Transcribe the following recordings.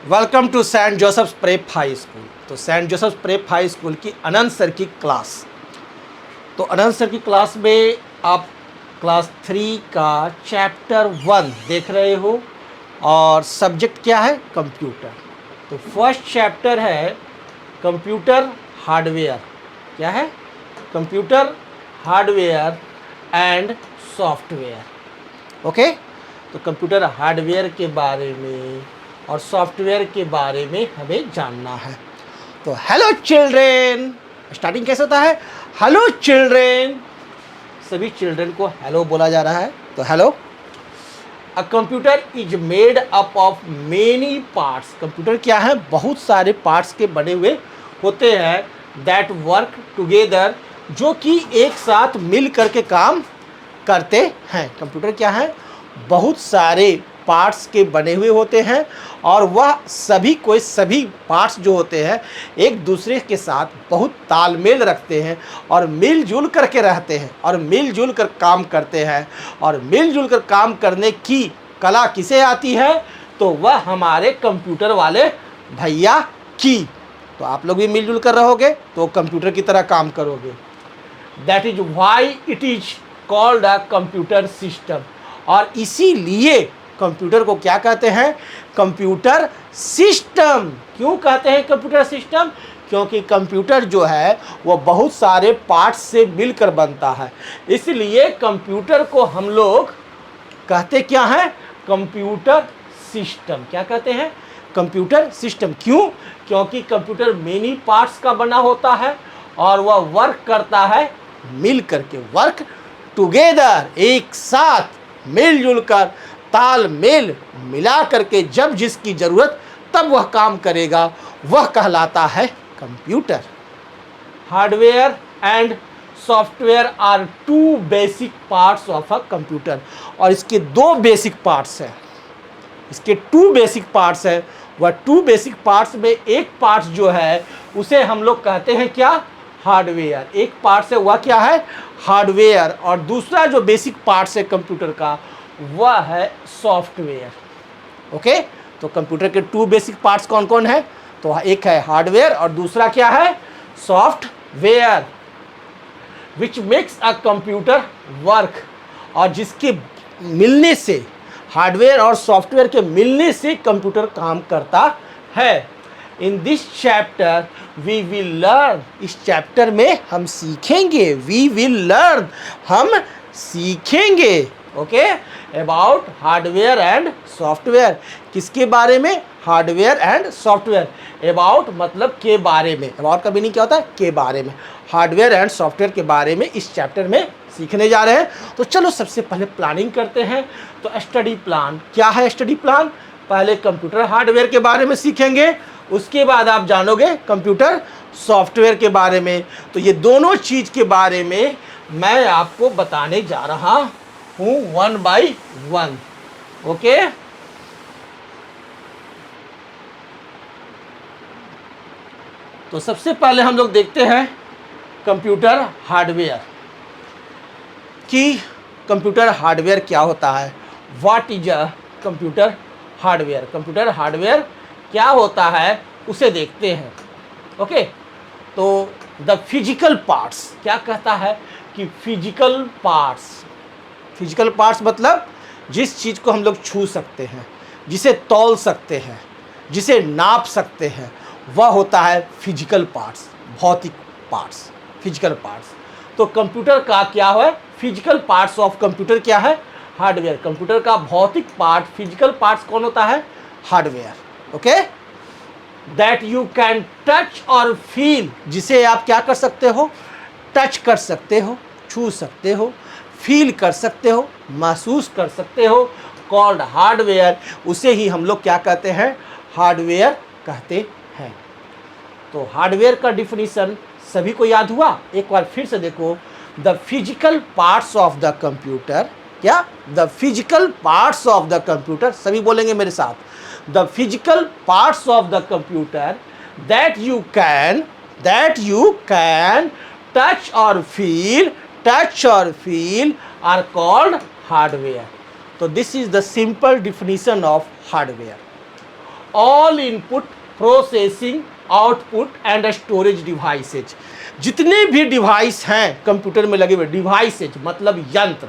Welcome to Saint Joseph's prep high school. तो Saint Joseph's prep high school की Anant sir की class. तो अनंत sir की क्लास में आप क्लास 3 का चैप्टर 1 देख रहे हो और सब्जेक्ट क्या है? कंप्यूटर। तो फर्स्ट चैप्टर है कंप्यूटर हार्डवेयर। क्या है? Computer hardware and software. Okay, तो कंप्यूटर हार्डवेयर के बारे में और सॉफ्टवेयर के बारे में हमें जानना है। तो हेलो चिल्ड्रेन, स्टार्टिंग कैसे होता है? हेलो चिल्ड्रेन, सभी चिल्ड्रेन को हेलो बोला जा रहा है। तो hello. A computer is made up of many parts. Computer क्या है? बहुत सारे पार्ट्स के बने हुए होते हैं। दैट वर्क टुगेदर, जो कि एक साथ मिल करके काम करते हैं। कंप्यूटर क्या है? बहुत सारे पार्ट्स के बने हुए होते हैं और वह सभी पार्ट्स जो होते हैं एक दूसरे के साथ बहुत तालमेल रखते हैं और मिलजुल करके रहते हैं और मिलजुल कर काम करते हैं। और मिलजुल कर काम करने की कला किसे आती है? तो वह हमारे कंप्यूटर वाले भैया की। तो आप लोग भी मिलजुल कर रहोगे तो कंप्यूटर की तरह काम करोगे। That is why it is called a computer system. और इसीलिए कंप्यूटर को क्या कहते हैं? Computer system. क्यों कहते हैं कंप्यूटर सिस्टम? क्योंकि कंप्यूटर जो है वो बहुत सारे पार्ट्स से मिलकर बनता है। इसलिए कंप्यूटर को हम लोग कहते क्या है? Computer system. क्या कहते हैं? Computer system. क्यों? क्योंकि कंप्यूटर मेनी पार्ट्स का बना होता है और वह वर्क करता है मिल करके, वर्क टुगेदर, एक साथ मिलजुल कर, तालमेल मिला करके जब जिसकी जरूरत तब वह काम करेगा, वह कहलाता है computer. Hardware and software are two basic parts of a computer. और इसके दो बेसिक पार्ट्स हैं। इसके टू बेसिक पार्ट्स है। वह टू बेसिक पार्ट्स में एक पार्ट जो है उसे हम लोग कहते हैं क्या? हार्डवेयर। एक पार्ट है वह क्या है? हार्डवेयर। और दूसरा जो बेसिक पार्ट है कंप्यूटर का वह है सॉफ्टवेयर। ओके, तो कंप्यूटर के टू बेसिक पार्ट्स कौन कौन है? तो एक है हार्डवेयर और दूसरा क्या है? Software. Which makes a computer work. और जिसके मिलने से, हार्डवेयर और सॉफ्टवेयर के मिलने से कंप्यूटर काम करता है। In this chapter we will learn. इस चैप्टर में हम सीखेंगे। वी विल लर्न, हम सीखेंगे। Okay, about hardware and software. किसके बारे में? Hardware and software. अबाउट मतलब के बारे में। अबाउट का मीनिंग क्या होता है? के बारे में। हार्डवेयर एंड सॉफ्टवेयर के बारे में इस चैप्टर में सीखने जा रहे हैं। तो चलो सबसे पहले प्लानिंग करते हैं। तो स्टडी प्लान क्या है? स्टडी प्लान पहले कंप्यूटर हार्डवेयर के बारे में सीखेंगे, उसके बाद आप जानोगे कंप्यूटर सॉफ्टवेयर के बारे में। तो ये दोनों चीज के बारे में मैं आपको बताने जा रहा हूँ वन बाय वन। ओके, तो सबसे पहले हम लोग देखते हैं कंप्यूटर हार्डवेयर कि कंप्यूटर हार्डवेयर क्या होता है। What is a computer hardware? Computer hardware क्या होता है उसे देखते हैं। ओके, तो द फिजिकल पार्ट्स क्या कहता है कि फिजिकल पार्ट्स। फिजिकल पार्ट्स मतलब जिस चीज़ को हम लोग छू सकते हैं, जिसे तौल सकते हैं, जिसे नाप सकते हैं, वह होता है फिजिकल पार्ट्स, भौतिक पार्ट्स, फिजिकल पार्ट्स। तो कंप्यूटर का क्या है? फिजिकल पार्ट्स ऑफ कंप्यूटर क्या है? हार्डवेयर। कंप्यूटर का भौतिक पार्ट, फिजिकल पार्ट्स कौन होता है? Hardware. Okay, that you can touch और फील, जिसे आप क्या कर सकते हो? टच कर सकते हो, छू सकते हो, फील कर सकते हो, महसूस कर सकते हो। Called hardware. उसे ही हम लोग क्या कहते हैं? हार्डवेयर कहते हैं। तो हार्डवेयर का डिफिनीशन सभी को याद हुआ? एक बार फिर से देखो। The physical parts of the computer. क्या? The physical parts of the computer. सभी बोलेंगे मेरे साथ। The physical parts of the computer that you can touch और फील आर कॉल्ड हार्डवेयर। तो this is the simple definition of hardware. All input processing output and storage devices. जितने भी device हैं computer में लगे हुए, डिवाइसेज मतलब यंत्र,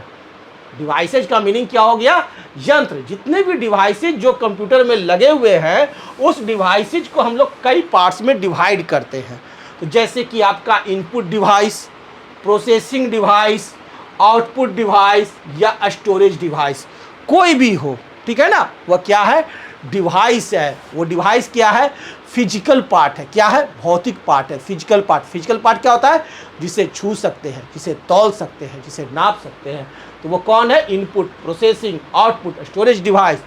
डिवाइसेज का मीनिंग क्या हो गया, यंत्र। जितने भी डिवाइसेज जो कंप्यूटर में लगे हुए हैं उस डिवाइसेज को हम लोग कई पार्ट्स में डिवाइड करते हैं। तो जैसे कि आपका input device, processing device, output device या स्टोरेज डिवाइस, कोई भी हो, ठीक है ना, वह क्या है, डिवाइस है। वो डिवाइस क्या है, फिजिकल पार्ट है। क्या है, भौतिक पार्ट है, फिजिकल पार्ट। फिजिकल पार्ट क्या होता है, जिसे छू सकते हैं, जिसे तौल सकते हैं, जिसे नाप सकते हैं। तो वो कौन है, input, processing, output, storage device.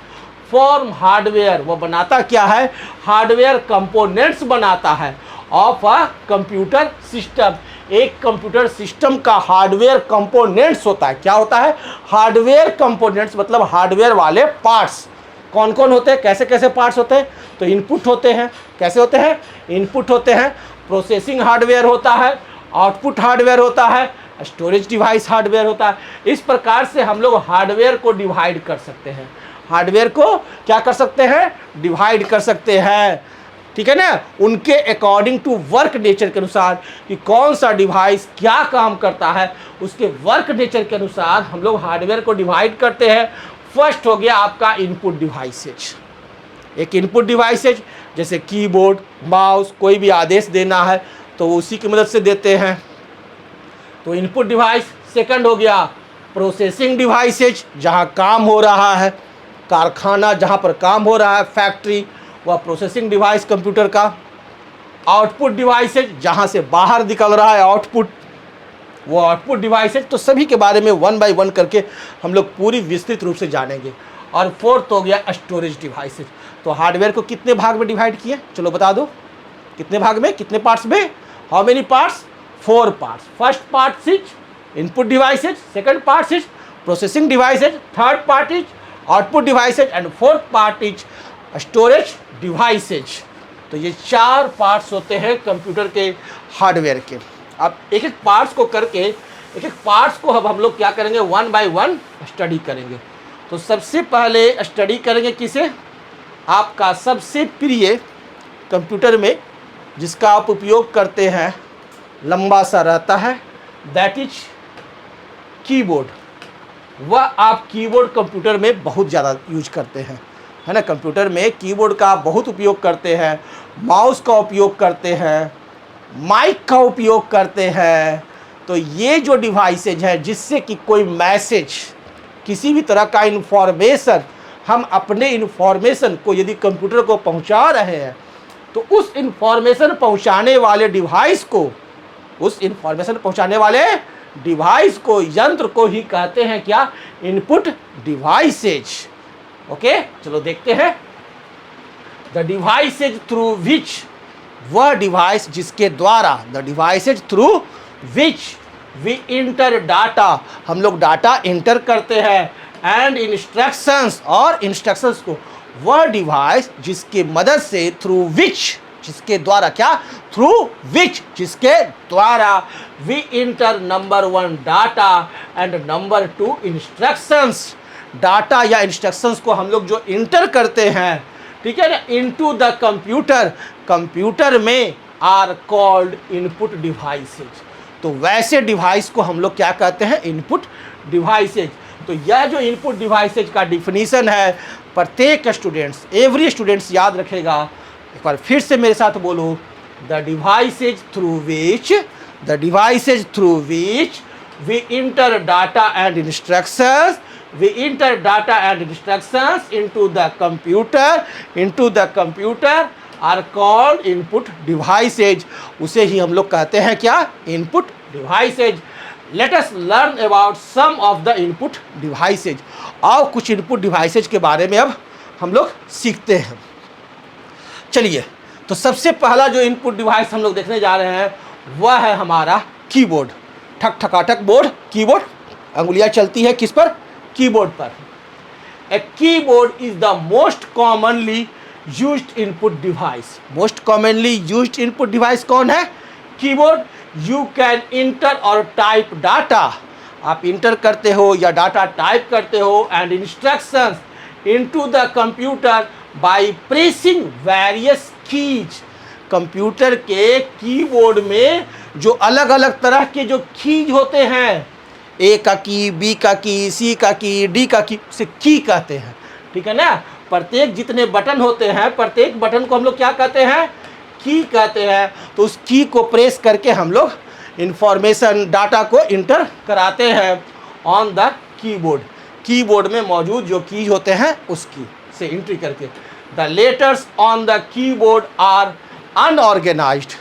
Form hardware, वो बनाता क्या है, हार्डवेयर कंपोनेंट्स बनाता है ऑफ अ कंप्यूटर सिस्टम। एक कंप्यूटर सिस्टम का हार्डवेयर कंपोनेंट्स होता है। क्या होता है, हार्डवेयर कंपोनेंट्स मतलब हार्डवेयर वाले पार्ट्स। कौन कौन होते हैं, कैसे कैसे पार्ट्स होते हैं, तो इनपुट होते हैं। कैसे होते हैं, इनपुट होते हैं, प्रोसेसिंग हार्डवेयर होता है, आउटपुट हार्डवेयर होता है, स्टोरेज डिवाइस हार्डवेयर होता है। इस प्रकार से हम लोग हार्डवेयर को डिवाइड कर सकते हैं। हार्डवेयर को क्या कर सकते हैं, डिवाइड कर सकते हैं, ठीक है ना, उनके अकॉर्डिंग टू वर्क नेचर के अनुसार कि कौन सा डिवाइस क्या काम करता है, उसके वर्क नेचर के अनुसार हम लोग हार्डवेयर को डिवाइड करते हैं। फर्स्ट हो गया आपका इनपुट डिवाइसेज। एक इनपुट डिवाइसेज जैसे कीबोर्ड, माउस, कोई भी आदेश देना है तो उसी की मदद से देते हैं, तो इनपुट डिवाइस। सेकंड हो गया प्रोसेसिंग डिवाइसेज, जहां काम हो रहा है, कारखाना जहां पर काम हो रहा है, फैक्ट्री, वह प्रोसेसिंग डिवाइस कंप्यूटर का। आउटपुट डिवाइसेज, जहां से बाहर निकल रहा है आउटपुट, वो आउटपुट डिवाइसेज। तो सभी के बारे में वन बाय वन करके हम लोग पूरी विस्तृत रूप से जानेंगे। और फोर्थ हो गया स्टोरेज डिवाइसेज। तो हार्डवेयर को कितने भाग में डिवाइड किए, चलो बता दो, कितने भाग में, कितने पार्ट्स में, how many parts, 4 parts. First part is input devices, second part is processing devices, third part is output devices and fourth part is storage devices. तो ये 4 पार्ट्स होते हैं कंप्यूटर के हार्डवेयर के। अब एक एक पार्ट्स को करके, एक एक पार्ट्स को अब हम लोग क्या करेंगे, वन बाय वन स्टडी करेंगे। तो सबसे पहले स्टडी करेंगे किसे, आपका सबसे प्रिय कंप्यूटर में जिसका आप उपयोग करते हैं, लंबा सा रहता है, दैट इज कीबोर्ड। वह आप कीबोर्ड कंप्यूटर में बहुत ज़्यादा यूज करते हैं, है ना। कंप्यूटर में कीबोर्ड का आप बहुत उपयोग करते हैं, माउस का उपयोग करते हैं, माइक का उपयोग करते हैं। तो ये जो डिवाइसेज है जिससे कि कोई मैसेज, किसी भी तरह का इन्फॉर्मेशन, हम अपने इन्फॉर्मेशन को यदि कंप्यूटर को पहुंचा रहे हैं तो उस इन्फॉर्मेशन पहुंचाने वाले डिवाइस को, उस इन्फॉर्मेशन पहुंचाने वाले डिवाइस को, यंत्र को ही कहते हैं क्या, इनपुट डिवाइसेज। ओके, चलो देखते हैं। द डिवाइसेज थ्रू विच, वह डिवाइस जिसके द्वारा, the devices through which we enter data, हम लोग डाटा इंटर करते हैं, एंड इंस्ट्रक्शंस, और इंस्ट्रक्शंस को, वह डिवाइस जिसके मदद से, थ्रू विच, जिसके द्वारा, क्या, थ्रू विच, जिसके द्वारा we enter number 1 data and number 2 instructions. Data या इंस्ट्रक्शंस को हम लोग जो इंटर करते हैं, ठीक है ना, इनटू द कंप्यूटर, कंप्यूटर में, आर कॉल्ड इनपुट डिवाइसेज। तो वैसे डिवाइस को हम लोग क्या कहते हैं, इनपुट डिवाइसेज। तो यह जो इनपुट डिवाइसेज का डिफिनीशन है, प्रत्येक स्टूडेंट्स, एवरी स्टूडेंट्स याद रखेगा। एक बार फिर से मेरे साथ बोलो, the devices through which, the devices through which we enter data and instructions, we enter data and instructions into the computer are called input devices। उसे ही हम लोग कहते हैं क्या, input devices। Let us learn about some of the input devices। आओ कुछ input devices के बारे में अब हम लोग सीखते हैं। चलिए, तो सबसे पहला जो इनपुट डिवाइस हम लोग देखने जा रहे हैं वह है हमारा कीबोर्ड। ठक ठकाठक बोर्ड, कीबोर्ड, अंगुलियां चलती है किस पर, कीबोर्ड पर। A keyboard is the most commonly used input device. Most commonly used input device कौन है, कीबोर्ड। यू कैन इंटर और टाइप डाटा, आप इंटर करते हो या डाटा टाइप करते हो, and instructions into the computer, by pressing various keys. Computer के कीबोर्ड में जो अलग अलग तरह के जो कीज होते हैं, ए का की, बी का की, सी का की, डी का की, उसे की कहते हैं। ठीक है ना। प्रत्येक जितने बटन होते हैं, प्रत्येक बटन को हम लोग क्या कहते हैं? की कहते हैं। तो उस की को प्रेस करके हम लोग इंफॉर्मेशन, डाटा को इंटर कराते हैं ऑन द कीबोर्ड। कीबोर्ड में मौजूद जो कीज होते हैं उस की से एंट्री करके। The letters on the keyboard are unorganized.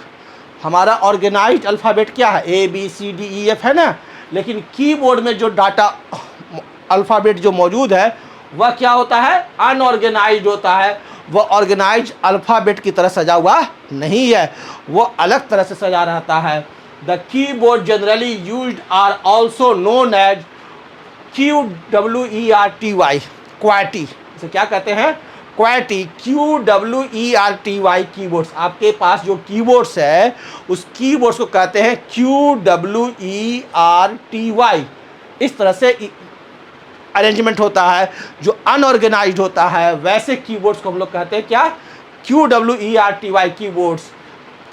हमारा ऑर्गेनाइज्ड अल्फ़ाबेट क्या है? A B C D E F है ना। लेकिन कीबोर्ड में जो डाटा अल्फ़ाबेट जो मौजूद है वह क्या होता है? अनऑर्गेनाइज्ड होता है। वह ऑर्गेनाइज्ड अल्फ़ाबेट की तरह सजा हुआ नहीं है, वो अलग तरह से सजा रहता है। The keyboard generally used are also known as QWERTY, क्वाटी। इसे क्या कहते हैं? क्वाटी, QWERTY कीबोर्ड्स। आपके पास जो कीबोर्ड्स है उस कीबोर्ड्स को कहते हैं QWERTY। इस तरह से अरेंजमेंट होता है। जो अनऑर्गेनाइज्ड होता है वैसे कीबोर्ड्स को हम लोग कहते हैं क्या? QWERTY keyboards.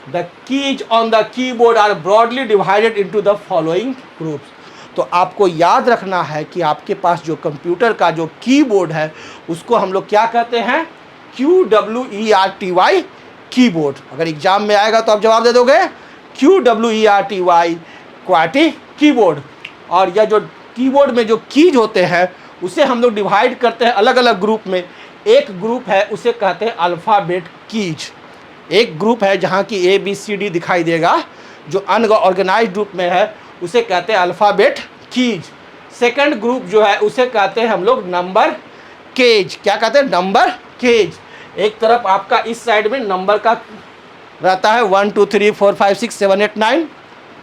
The keys on the keyboard are broadly divided into the following groups. तो आपको याद रखना है कि आपके पास जो कंप्यूटर का जो कीबोर्ड है उसको हम लोग क्या कहते हैं? QWERTY keyboard. अगर एग्जाम में आएगा तो आप जवाब दे दोगे QWERTY, क्वाटी कीबोर्ड। और यह जो कीबोर्ड में जो कीज होते हैं उसे हम लोग डिवाइड करते हैं अलग अलग ग्रुप में। एक ग्रुप है उसे कहते हैं अल्फ़ाबेट कीज। एक ग्रुप है जहाँ की ए बी सी डी दिखाई देगा, जो अनऑर्गेनाइज्ड ग्रुप में है उसे कहते हैं अल्फ़ाबेट कीज। सेकंड ग्रुप जो है उसे कहते हैं हम लोग नंबर केज। क्या कहते हैं? Number keys. एक तरफ आपका इस साइड में नंबर का रहता है 1 2 3 4 5 6 7 8 9,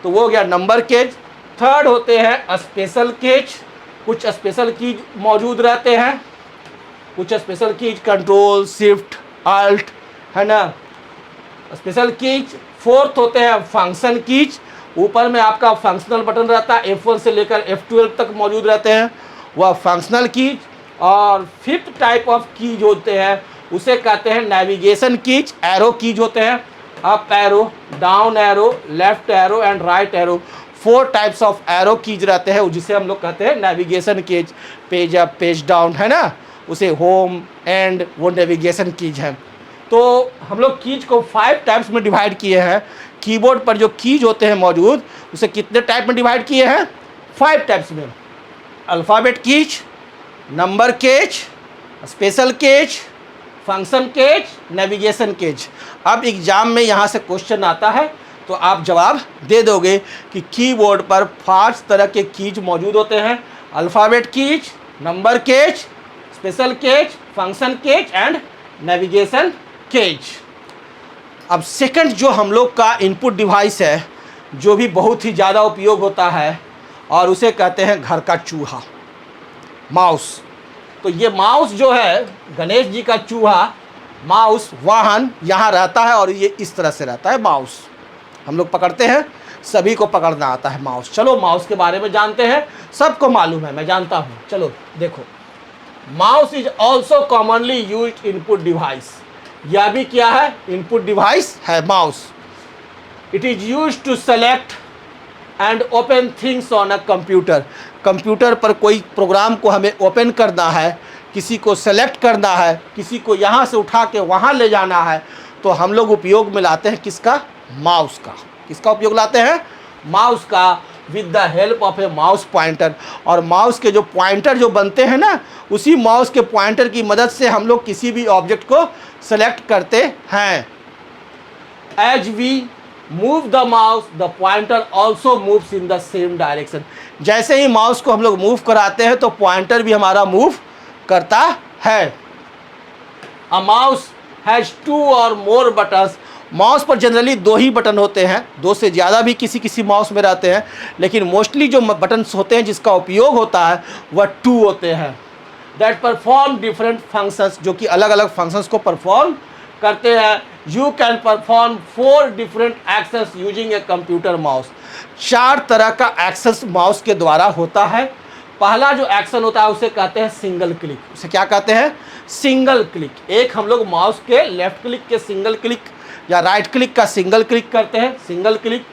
तो वो हो गया नंबर केज। थर्ड होते हैं स्पेशल केज। कुछ स्पेशल कीज मौजूद रहते हैं, कुछ special keys control shift alt है ना, स्पेशल कीज। फोर्थ होते हैं फंक्शन कीज। ऊपर में आपका फंक्शनल बटन रहता है, F1 से लेकर F12 तक मौजूद रहते हैं, वह फंक्शनल कीज। और फिफ्थ टाइप ऑफ कीज होते हैं उसे कहते हैं नेविगेशन कीज। एरो कीज होते हैं, up arrow, down arrow, left arrow and right arrow. 4 types of arrow keys रहते हैं जिसे हम लोग कहते हैं navigation keys. Page up, page down है ना, उसे होम एंड वो नेविगेशन कीज है। तो हम लोग कीज को 5 टाइप्स में डिवाइड किए हैं। कीबोर्ड पर जो कीज होते हैं मौजूद उसे कितने टाइप में डिवाइड किए हैं? 5 टाइप्स में। Alphabet keys, number keys, special keys, function keys, navigation keys. अब एग्ज़ाम में यहाँ से क्वेश्चन आता है तो आप जवाब दे दोगे कि कीबोर्ड पर 5 तरह के कीज मौजूद होते हैं। Alphabet keys, number keys, special keys, function keys and navigation keys. अब सेकंड जो हम लोग का इनपुट डिवाइस है जो भी बहुत ही ज़्यादा उपयोग होता है और उसे कहते हैं घर का चूहा, माउस। तो ये माउस जो है गणेश जी का चूहा, माउस वाहन यहाँ रहता है और ये इस तरह से रहता है माउस। हम लोग पकड़ते हैं, सभी को पकड़ना आता है माउस। चलो माउस के बारे में जानते हैं, सबको मालूम है, मैं जानता हूँ। चलो देखो, mouse is also commonly used input device. यह भी क्या है? इनपुट डिवाइस है mouse. It is used to select and open things on a computer. Computer पर कोई प्रोग्राम को हमें ओपन करना है, किसी को सेलेक्ट करना है, किसी को यहाँ से उठा के वहाँ ले जाना है, तो हम लोग उपयोग में लाते हैं किसका? माउस का। किसका उपयोग लाते हैं? माउस का, with the help of A mouse pointer. और माउस के जो पॉइंटर जो बनते हैं ना, उसी माउस के पॉइंटर की मदद से हम लोग किसी भी ऑब्जेक्ट को सेलेक्ट करते हैं। As we move the mouse the pointer also moves in the same direction. जैसे ही माउस को हम लोग मूव कराते हैं तो पॉइंटर भी हमारा मूव करता है। अ माउस हैज़ 2 और मोर बटन्स। माउस पर जनरली 2 ही बटन होते हैं, 2 से ज़्यादा भी किसी किसी माउस में रहते हैं, लेकिन मोस्टली जो बटन्स होते हैं जिसका उपयोग होता है वह 2 होते हैं। दैट परफॉर्म डिफरेंट फंक्शंस, जो कि अलग अलग फंक्शंस को परफॉर्म करते हैं। You can perform 4 different actions using a computer mouse. 4 तरह का एक्शंस माउस के द्वारा होता है। पहला जो एक्शन होता है उसे कहते हैं सिंगल क्लिक। उसे क्या कहते हैं? Single click. एक हम लोग माउस के लेफ्ट क्लिक के सिंगल क्लिक या राइट क्लिक का सिंगल क्लिक करते हैं, सिंगल क्लिक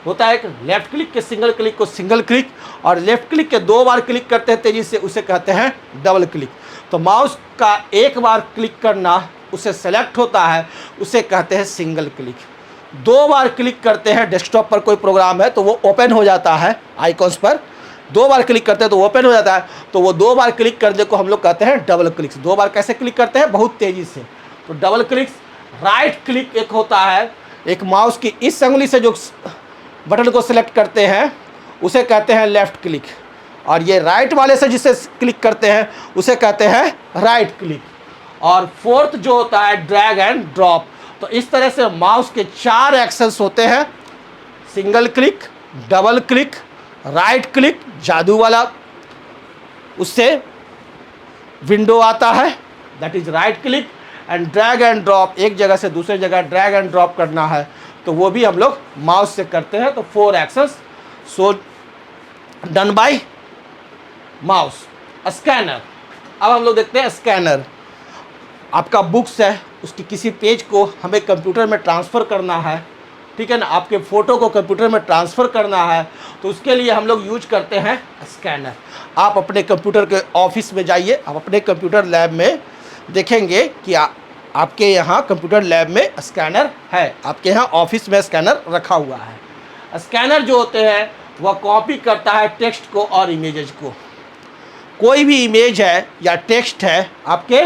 होता है। एक लेफ्ट क्लिक के सिंगल क्लिक को सिंगल क्लिक, और लेफ्ट क्लिक के 2 बार क्लिक करते हैं तेजी से, उसे कहते हैं डबल क्लिक। तो माउस का एक बार क्लिक करना उसे सेलेक्ट होता है, उसे कहते हैं सिंगल क्लिक। 2 बार क्लिक करते हैं, डेस्कटॉप पर कोई प्रोग्राम है तो वो ओपन हो जाता है आइकॉन्स पर, 2 बार क्लिक करते हैं तो ओपन हो जाता है, तो वो 2 बार क्लिक करने को हम लोग कहते हैं डबल क्लिक्स। 2 बार कैसे क्लिक करते हैं? बहुत तेज़ी से, तो डबल क्लिक्स। राइट क्लिक एक होता है, एक माउस की इस उंगली से जो बटन को सिलेक्ट करते हैं उसे कहते हैं लेफ्ट क्लिक, और ये राइट वाले से जिसे क्लिक करते हैं उसे कहते हैं राइट क्लिक। और फोर्थ जो होता है ड्रैग एंड ड्रॉप। तो इस तरह से माउस के 4 एक्शंस होते हैं, single click, double click, right click, जादू वाला उससे विंडो आता है that is right click, and drag and drop, एक जगह से दूसरे जगह ड्रैग एंड ड्रॉप करना है तो वो भी हम लोग माउस से करते हैं। तो 4 actions so done by mouse. Scanner, अब हम लोग देखते हैं स्कैनर। आपका बुक्स है, उसकी किसी पेज को हमें कंप्यूटर में ट्रांसफ़र करना है, ठीक है ना, आपके फ़ोटो को कंप्यूटर में ट्रांसफ़र करना है, तो उसके लिए हम लोग यूज करते हैं स्कैनर। आप अपने कंप्यूटर के ऑफिस में जाइए, आप अपने कंप्यूटर लैब में देखेंगे कि आपके यहाँ कंप्यूटर लैब में स्कैनर है, आपके यहाँ ऑफिस में स्कैनर रखा हुआ है। स्कैनर जो होते हैं वह कॉपी करता है टेक्स्ट को और इमेजेस को। कोई भी इमेज है या टेक्स्ट है आपके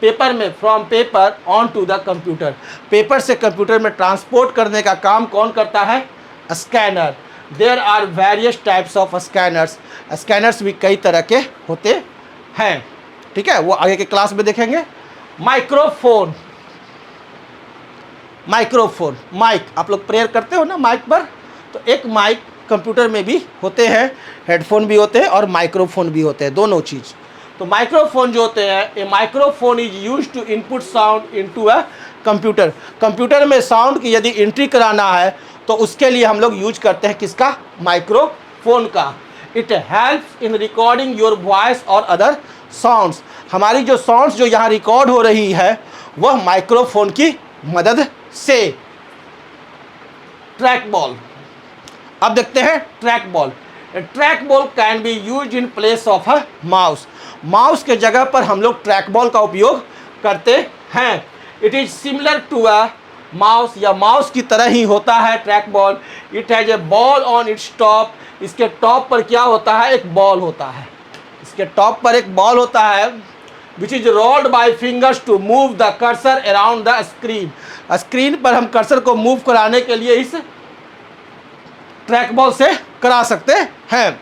पेपर में, from paper on to the computer, paper से कंप्यूटर में ट्रांसपोर्ट करने का काम कौन करता है? Scanner. There are various types of scanners. Scanners भी कई तरह के होते हैं, ठीक है, वो आगे के क्लास में देखेंगे। माइक्रोफोन, माइक्रोफोन, माइक, आप लोग प्रेयर करते हो ना माइक पर, तो एक माइक कंप्यूटर में भी होते हैं, हेडफोन भी होते हैं और माइक्रोफोन भी होते हैं, दोनों चीज़। तो माइक्रोफोन जो होते हैं, a microphone is use to input sound into a computer. Computer में साउंड की यदि एंट्री कराना है तो उसके लिए हम लोग यूज करते हैं किसका? माइक्रोफोन का। It helps in recording your voice और अदर साउंड्स। हमारी जो साउंड्स जो यहाँ रिकॉर्ड हो रही है वह माइक्रोफोन की मदद से। ट्रैक बॉल, अब देखते हैं track ball. Track ball can be use in place of a mouse. Mouse के जगह पर हम लोग ट्रैक बॉल का उपयोग करते हैं। It is similar to a mouse, या माउस की तरह ही होता है track ball. It has a ball on its top. इसके टॉप पर क्या होता है? एक बॉल होता है। इसके टॉप पर एक बॉल होता है which is rolled by fingers to move the cursor around the screen. Screen पर हम कर्सर को मूव कराने के लिए इस ट्रैक बॉल से करा सकते हैं।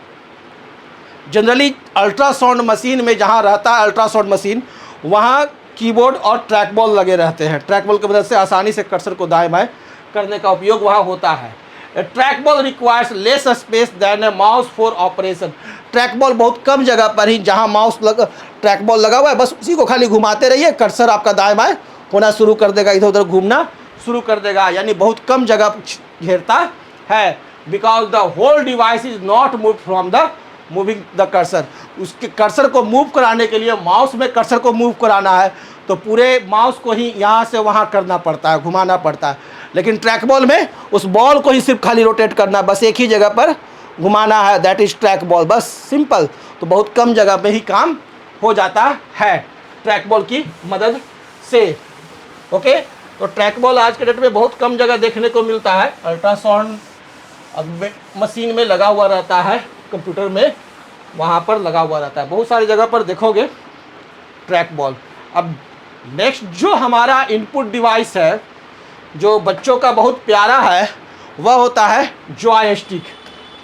जनरली अल्ट्रासाउंड मशीन में जहाँ रहता है अल्ट्रासाउंड मशीन, वहाँ कीबोर्ड और ट्रैक बॉल लगे रहते हैं। ट्रैक बॉल की मदद से आसानी से कर्सर को दाएं बाएं करने का उपयोग वहाँ होता है। Track ball requires less space than a mouse for operation. Track ball बहुत कम जगह पर ही, जहाँ माउस ट्रैक बॉल लगा हुआ है बस उसी को खाली घुमाते रहिए, कर्सर आपका दाएं बाएं होना शुरू कर देगा, इधर उधर घूमना शुरू कर देगा, यानी बहुत कम जगह घेरता है। Because the whole device is not move from the moving the cursor. उसके कर्सर को मूव कराने के लिए, माउस में कर्सर को मूव कराना है तो पूरे माउस को ही यहाँ से वहाँ करना पड़ता है, घुमाना पड़ता है। लेकिन ट्रैक बॉल में उस बॉल को ही सिर्फ खाली रोटेट करना, बस एक ही जगह पर घुमाना है, दैट इज ट्रैक बॉल, बस सिंपल। तो बहुत कम जगह में ही काम हो जाता है ट्रैक बॉल की मदद से। ओके, तो ट्रैक बॉल आज के डेट में बहुत कम जगह देखने को मिलता है। अल्ट्रासाउंड मशीन में लगा हुआ रहता है, कंप्यूटर में वहाँ पर लगा हुआ रहता है, बहुत सारी जगह पर देखोगे ट्रैक बॉल। अब नेक्स्ट जो हमारा इनपुट डिवाइस है जो बच्चों का बहुत प्यारा है वह होता है जॉयस्टिक,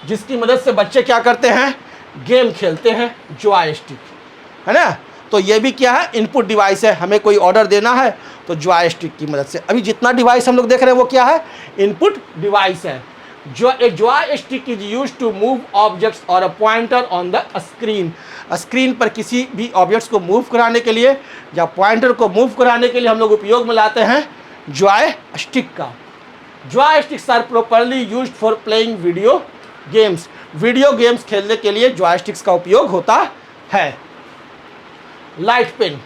जिसकी मदद से बच्चे क्या करते हैं? गेम खेलते हैं, जॉयस्टिक, है ना। तो ये भी क्या है? इनपुट डिवाइस है। हमें कोई ऑर्डर देना है तो जॉयस्टिक की मदद से। अभी जितना डिवाइस हम लोग देख रहे हैं वो क्या है? इनपुट डिवाइस है। जो a joystick is use to move objects और a pointer on the screen. Screen पर किसी भी ऑब्जेक्ट्स को मूव कराने के लिए या पॉइंटर को मूव कराने के लिए हम लोग उपयोग में लाते हैं जॉयस्टिक का। Joysticks are properly used for playing video games. Video games खेलने के लिए जॉयस्टिक्स का उपयोग होता है। लाइट पेन,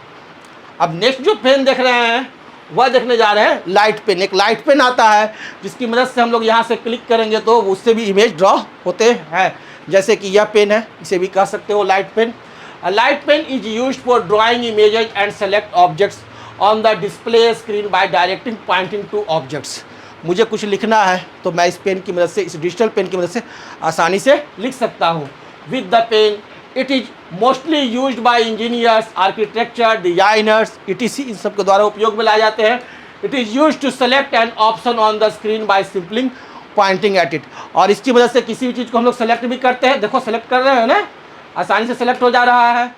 अब नेक्स्ट जो पेन देख रहे हैं वह देखने जा रहे हैं लाइट पेन। एक लाइट पेन आता है जिसकी मदद से हम लोग यहाँ से क्लिक करेंगे तो उससे भी इमेज ड्रॉ होते हैं, जैसे कि यह पेन है, इसे भी कह सकते हो light pen. A light pen is used for drawing images and select objects on the display screen by directing pointing to objects। मुझे कुछ लिखना है तो मैं इस पेन की मदद से, इस डिजिटल पेन की मदद से आसानी से लिख सकता हूँ। With the pen, it is mostly used by engineers, architecture, designers, etc. इन सब के द्वारा उपयोग में लाए जाते हैं। It is used to select an option on the screen by simply pointing at it। और इसकी मदद से किसी भी चीज़ को हम लोग सेलेक्ट भी करते हैं। देखो सेलेक्ट कर रहे हैं ना, आसानी से सेलेक्ट हो जा रहा है।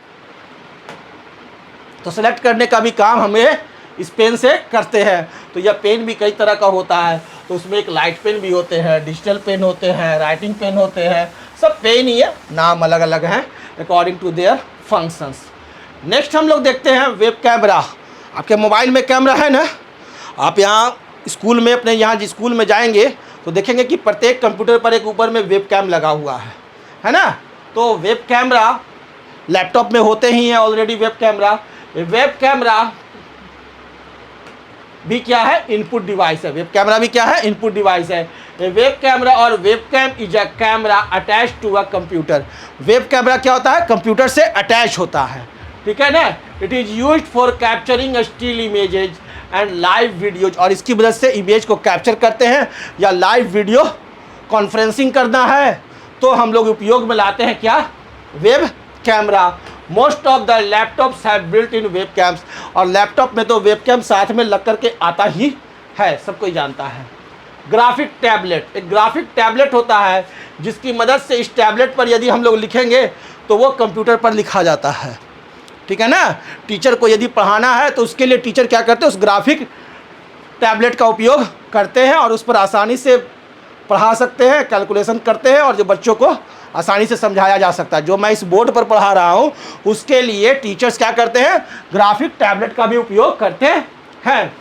तो सेलेक्ट करने का भी काम हमें इस पेन से करते हैं। तो यह पेन भी कई तरह का होता है, तो उसमें एक लाइट पेन भी होते हैं, डिजिटल पेन होते हैं, राइटिंग पेन होते हैं, सब पेन ही है, नाम अलग अलग हैं according to their functions. Next हम लोग देखते हैं वेब कैमरा। आपके मोबाइल में कैमरा है ना, आप यहाँ स्कूल में, अपने यहाँ जिस स्कूल में जाएंगे तो देखेंगे कि प्रत्येक कंप्यूटर पर एक ऊपर में वेब कैम लगा हुआ है ना। तो वेब कैमरा लैपटॉप में होते ही हैं already web camera. Web camera भी क्या है, इनपुट डिवाइस है। वेब कैमरा भी क्या है, इनपुट डिवाइस है। वेब कैमरा और web cam is a camera attach to a computer. Web camera क्या होता है, कंप्यूटर से अटैच होता है, ठीक है ना। It is used for capturing still images and live videos. और इसकी मदद से इमेज को कैप्चर करते हैं या लाइव वीडियो कॉन्फ्रेंसिंग करना है तो हम लोग उपयोग में लाते हैं क्या, web camera. Most of the laptops have built in web camps. और लैपटॉप में तो वेब कैम साथ में लग करके आता ही है, सब कोई जानता है। ग्राफिक टैबलेट, एक ग्राफिक टैबलेट होता है जिसकी मदद से इस टैबलेट पर यदि हम लोग लिखेंगे तो वो कंप्यूटर पर लिखा जाता है, ठीक है ना। टीचर को यदि पढ़ाना है तो उसके लिए टीचर क्या करते हैं, उस ग्राफिक टैबलेट का उपयोग करते हैं और उस पर आसानी से पढ़ा सकते हैं, कैलकुलेशन करते हैं और जो बच्चों को आसानी से समझाया जा सकता है। जो मैं इस बोर्ड पर पढ़ा रहा हूँ उसके लिए टीचर्स क्या करते हैं, ग्राफिक टैबलेट का भी उपयोग करते हैं।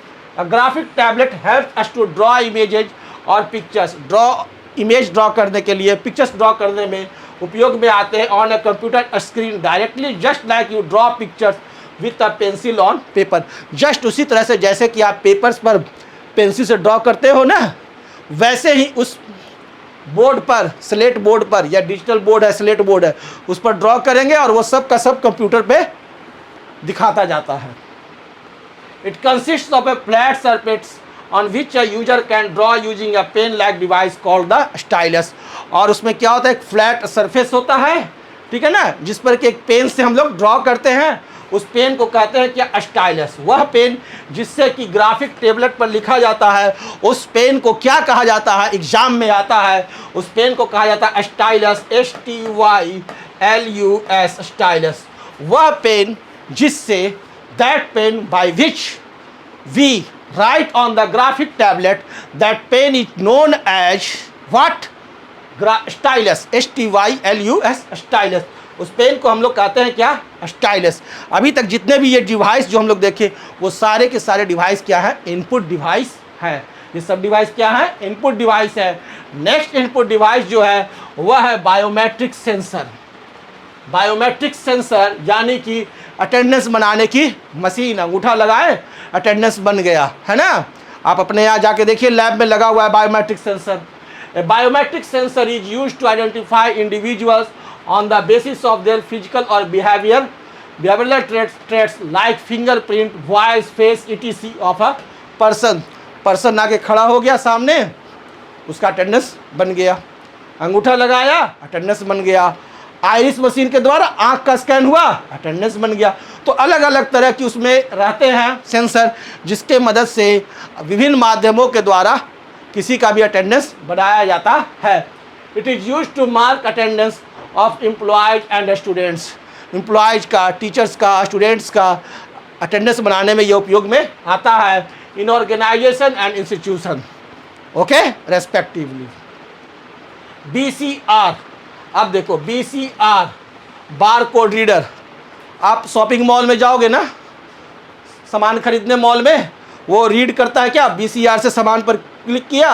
Graphic tablet help us to draw images और पिक्चर्स। इमेज ड्रॉ करने के लिए, पिक्चर्स ड्रॉ करने में उपयोग में आते हैं on a computer screen directly, just like you draw pictures with a pencil on paper. Just उसी तरह से जैसे कि आप पेपर्स पर पेंसिल से ड्रॉ करते हो ना, वैसे ही उस बोर्ड पर, स्लेट बोर्ड पर, या डिजिटल बोर्ड है, स्लेट बोर्ड है, उस पर ड्रॉ करेंगे और वो सब का सब कंप्यूटर पे दिखाता जाता है। It consist of a flat surface on which a user can draw using a pen like device called the stylus. और उसमें क्या होता है, एक फ्लैट सरफेस होता है, ठीक है ना, जिस पर कि एक पेन से हम लोग ड्रॉ करते हैं, उस पेन को कहते हैं क्या, स्टाइलस। वह पेन जिससे कि ग्राफिक टेबलेट पर लिखा जाता है, उस पेन को क्या कहा जाता है, एग्जाम में आता है, उस पेन को कहा जाता है स्टाइलस, STYLUS, स्टाइलस। वह पेन जिससे, that pen by which we write on the graphic tablet, that pen is known as what, stylus, STYLUS, stylus. उस पेन को हम लोग कहते हैं क्या, स्टाइलस। अभी तक जितने भी ये डिवाइस जो हम लोग देखे वो सारे के सारे डिवाइस क्या है, इनपुट डिवाइस है। ये सब डिवाइस क्या है, इनपुट डिवाइस है। नेक्स्ट इनपुट डिवाइस जो है वह है बायोमेट्रिक सेंसर। बायोमेट्रिक सेंसर यानी कि अटेंडेंस बनाने की मशीन। अंगूठा लगाए, अटेंडेंस बन गया, है ना। आप अपने यहाँ जाके देखिए, लैब में लगा हुआ है biometric sensor. A biometric sensor is used to identify individuals on the basis of their physical or behavioral traits like fingerprint, voice, face, etc. of a person। Person आके खड़ा हो गया सामने, उसका अटेंडेंस बन गया। अंगूठा लगाया, अटेंडेंस बन गया। आइरिस मशीन के द्वारा आंख का स्कैन हुआ, अटेंडेंस बन गया। तो अलग अलग तरह की उसमें रहते हैं सेंसर, जिसके मदद से विभिन्न माध्यमों के द्वारा किसी का भी अटेंडेंस बनाया जाता है। It is use to mark attendance of employees and students. Employees का, टीचर्स का, स्टूडेंट्स का अटेंडेंस बनाने में ये उपयोग में आता है in organisation and institution, okay, respectively. BCR, अब देखो BCR, बार कोड रीडर। आप शॉपिंग मॉल में जाओगे ना, सामान खरीदने मॉल में, वो रीड करता है क्या, BCR से सामान पर क्लिक किया,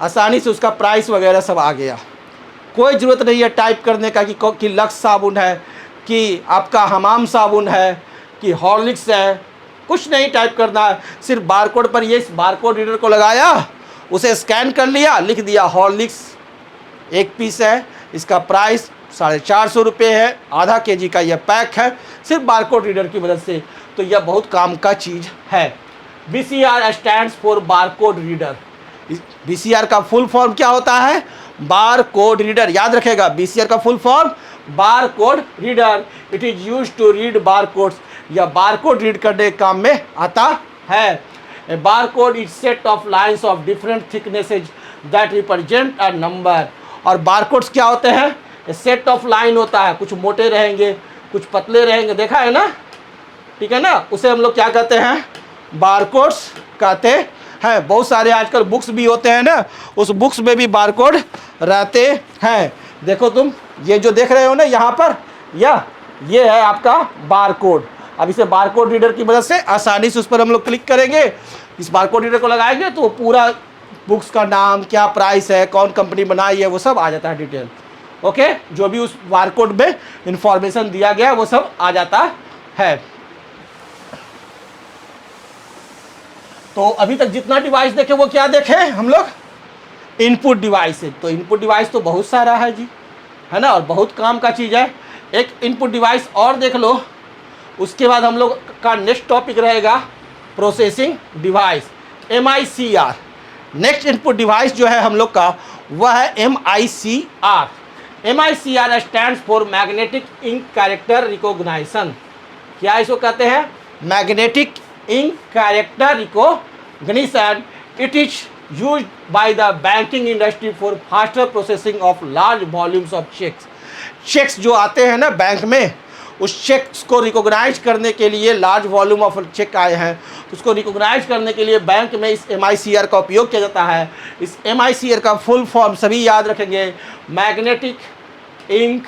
आसानी से उसका प्राइस वगैरह सब आ गया। कोई ज़रूरत नहीं है टाइप करने का कि लक्स साबुन है, कि आपका हमाम साबुन है, कि हॉर्लिक्स है, कुछ नहीं टाइप करना है। सिर्फ बारकोड पर ये इस बारकोड रीडर को लगाया, उसे स्कैन कर लिया, लिख दिया हॉर्लिक्स 1 पीस है, इसका प्राइस 450 रुपये है, आधा केजी का यह पैक है, सिर्फ बारकोड रीडर की मदद से। तो यह बहुत काम का चीज़ है। BCR stands for barcode reader. BCR का फुल फॉर्म क्या होता है? Bar code reader. याद रखेगा, BCR का full form bar code reader. It is use to read bar codes. या बार कोड रीड करने के काम में आता है। A bar code is set of lines of different thicknesses that represent a number. और बार कोड्स क्या होते हैं? ए सेट ऑफ लाइन होता है, कुछ मोटे रहेंगे, कुछ पतले रहेंगे, देखा है ना, ठीक है ना, उसे हम लोग क्या कहते हैं? बार कोड्स कहते हैं। बहुत सारे आजकल बुक्स भी होते हैं ना, उस बुक्स में भी बार कोड रहते हैं। देखो तुम ये जो देख रहे हो ना यहाँ पर, ये है आपका बार कोड। अब इसे बार कोड रीडर की मदद से आसानी से उस पर हम लोग क्लिक करेंगे, इस बार कोड रीडर को लगाएंगे तो पूरा बुक्स का नाम, क्या प्राइस है, कौन कंपनी बनाई है, वो सब आ जाता है डिटेल। ओके, जो भी उस बार कोड में इंफॉर्मेशन दिया गया वो सब आ जाता है। तो अभी तक जितना डिवाइस देखे वो क्या देखे हम लोग? इनपुट डिवाइस है। तो इनपुट डिवाइस तो बहुत सारा है जी, है ना, और बहुत काम का चीज़ है। एक इनपुट डिवाइस और देख लो, उसके बाद हम लोग का नेक्स्ट टॉपिक रहेगा processing device, MICR। Next input device जो है हम लोग का वह है MICR। MICR stands for magnetic ink character recognition. क्या इसको कहते हैं? Magnetic ink character recognition. It is used by the banking industry for faster processing of large volumes of cheques. Cheques जो आते हैं ना बैंक में, उस चेक्स को रिकॉग्नाइज करने के लिए, लार्ज वॉल्यूम ऑफ चेक आए हैं तो उसको रिकॉग्नाइज करने के लिए बैंक में इस MICR का उपयोग किया जाता है। इस MICR का फुल फॉर्म सभी याद रखेंगे, मैग्नेटिक इंक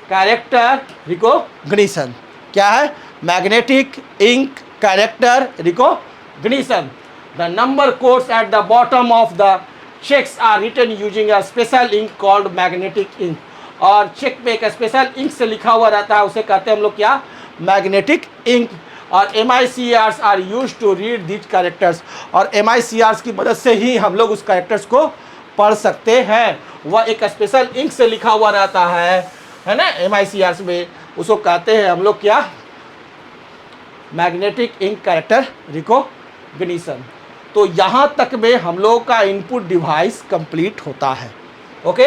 कैरेक्टर रिकॉग्निशन। क्या है? Magnetic ink character recognition. The number codes at the bottom of the checks are written using a special ink called magnetic ink। और चेक पे एक स्पेशल इंक से लिखा हुआ रहता है, उसे कहते हैं हम लोग क्या? Magnetic ink. और MICRs are use to read this characters. और MICRs की मदद से ही हम लोग उस कैरेक्टर्स को पढ़ सकते हैं। वह एक स्पेशल इंक से लिखा हुआ रहता है ना MICRs में, उसको कहते हैं हम लोग क्या? Magnetic ink character recognition. तो यहाँ तक में हम लोगों का इनपुट डिवाइस कंप्लीट होता है। ओके,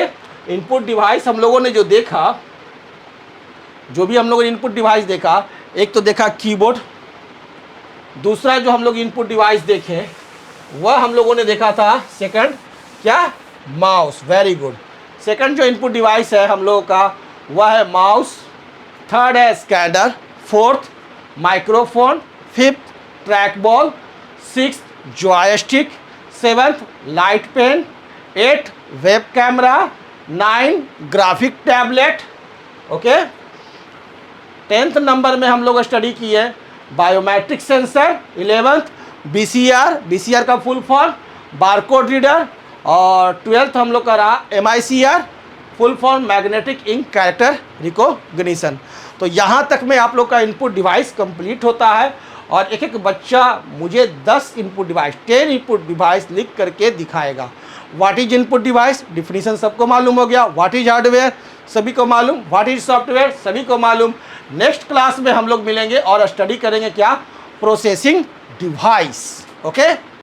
इनपुट डिवाइस हम लोगों ने जो देखा, जो भी हम लोगों ने इनपुट डिवाइस देखा, एक तो देखा कीबोर्ड, दूसरा जो हम लोग इनपुट डिवाइस देखे वह हम लोगों ने देखा था सेकंड क्या? माउस। Very good. सेकंड जो इनपुट डिवाइस है हम लोगों का वह है माउस, थर्ड है scanner, fourth microphone, fifth track ball, sixth joystick, seventh light pen, 8 web camera, 9 graphic tablet. Okay, 10th number में हम लोग स्टडी किए बायोमेट्रिक सेंसर, 11th BCR का फुल फॉर्म बारकोड रीडर, और 12th हम लोग का रहा MICR full form magnetic ink character recognition. तो यहाँ तक में आप लोग का इनपुट डिवाइस कंप्लीट होता है। और एक एक बच्चा मुझे 10 इनपुट डिवाइस, 10 इनपुट डिवाइस लिख करके दिखाएगा। What is input device? Definition सबको मालूम हो गया। What is hardware? सभी को मालूम। What is software? सभी को मालूम। नेक्स्ट क्लास में हम लोग मिलेंगे और स्टडी करेंगे क्या? Processing device. ओके।